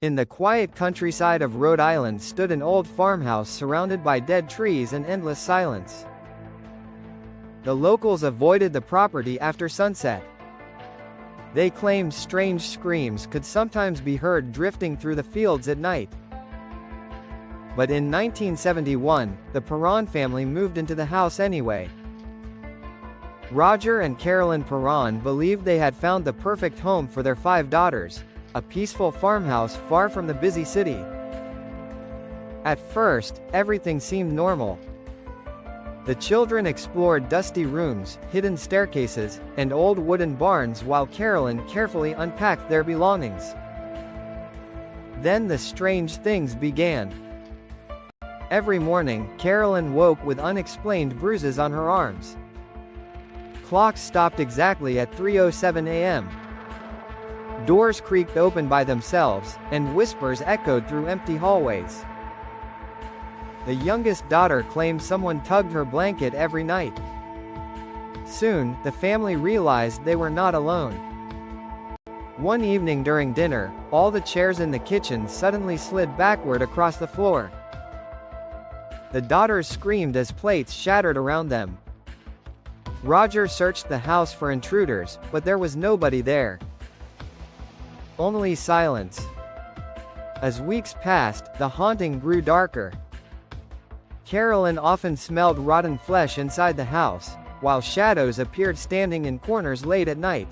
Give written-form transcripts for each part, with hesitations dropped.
In the quiet countryside of Rhode Island stood an old farmhouse surrounded by dead trees and endless silence. The locals avoided the property after sunset. They claimed strange screams could sometimes be heard drifting through the fields at night. But in 1971, the Perron family moved into the house anyway. Roger and Carolyn Perron believed they had found the perfect home for their 5 daughters, a peaceful farmhouse far from the busy city. At first, everything seemed normal. The children explored dusty rooms, hidden staircases, and old wooden barns while Carolyn carefully unpacked their belongings. Then the strange things began. Every morning, Carolyn woke with unexplained bruises on her arms. Clocks stopped exactly at 3:07 a.m. Doors creaked open by themselves, and whispers echoed through empty hallways. The youngest daughter claimed someone tugged her blanket every night. Soon, the family realized they were not alone. One evening during dinner, all the chairs in the kitchen suddenly slid backward across the floor. The daughters screamed as plates shattered around them. Roger searched the house for intruders, but there was nobody there. Only silence. As weeks passed, the haunting grew darker. Carolyn often smelled rotten flesh inside the house, while shadows appeared standing in corners late at night.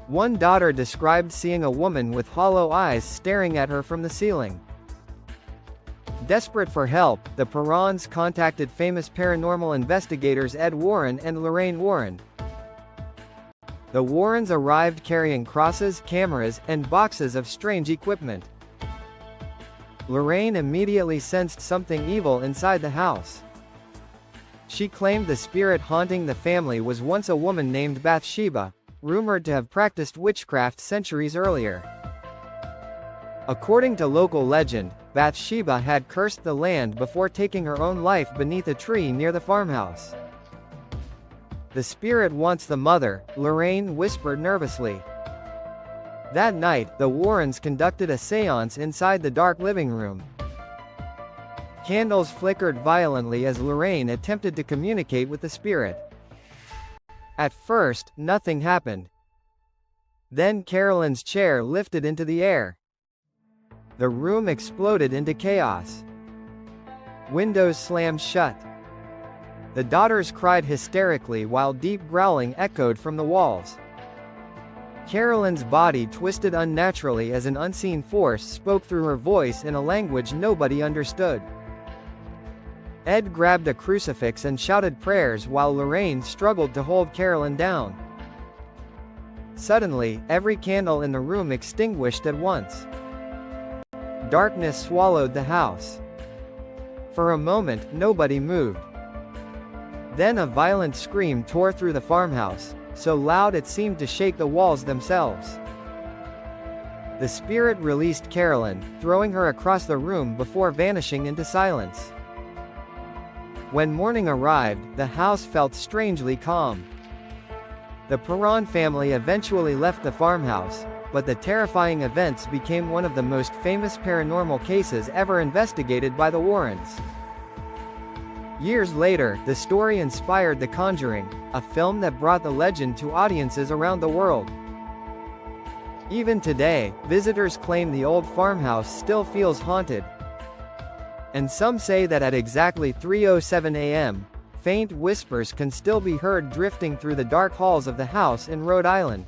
One daughter described seeing a woman with hollow eyes staring at her from the ceiling. Desperate for help, the Perrons contacted famous paranormal investigators Ed Warren and Lorraine Warren. The Warrens arrived carrying crosses, cameras, and boxes of strange equipment. Lorraine immediately sensed something evil inside the house. She claimed the spirit haunting the family was once a woman named Bathsheba, rumored to have practiced witchcraft centuries earlier. According to local legend, Bathsheba had cursed the land before taking her own life beneath a tree near the farmhouse. "The spirit wants the mother," Lorraine whispered nervously. That night, the Warrens conducted a séance inside the dark living room. Candles flickered violently as Lorraine attempted to communicate with the spirit. At first, nothing happened. Then Carolyn's chair lifted into the air. The room exploded into chaos. Windows slammed shut. The daughters cried hysterically while deep growling echoed from the walls. Carolyn's body twisted unnaturally as an unseen force spoke through her voice in a language nobody understood. Ed grabbed a crucifix and shouted prayers while Lorraine struggled to hold Carolyn down. Suddenly, every candle in the room extinguished at once. Darkness swallowed the house. For a moment, nobody moved. Then a violent scream tore through the farmhouse, so loud it seemed to shake the walls themselves. The spirit released Carolyn, throwing her across the room before vanishing into silence. When morning arrived, the house felt strangely calm. The Perron family eventually left the farmhouse, but the terrifying events became one of the most famous paranormal cases ever investigated by the Warrens. Years later, the story inspired The Conjuring, a film that brought the legend to audiences around the world. Even today, visitors claim the old farmhouse still feels haunted. And some say that at exactly 3:07 a.m., faint whispers can still be heard drifting through the dark halls of the house in Rhode Island.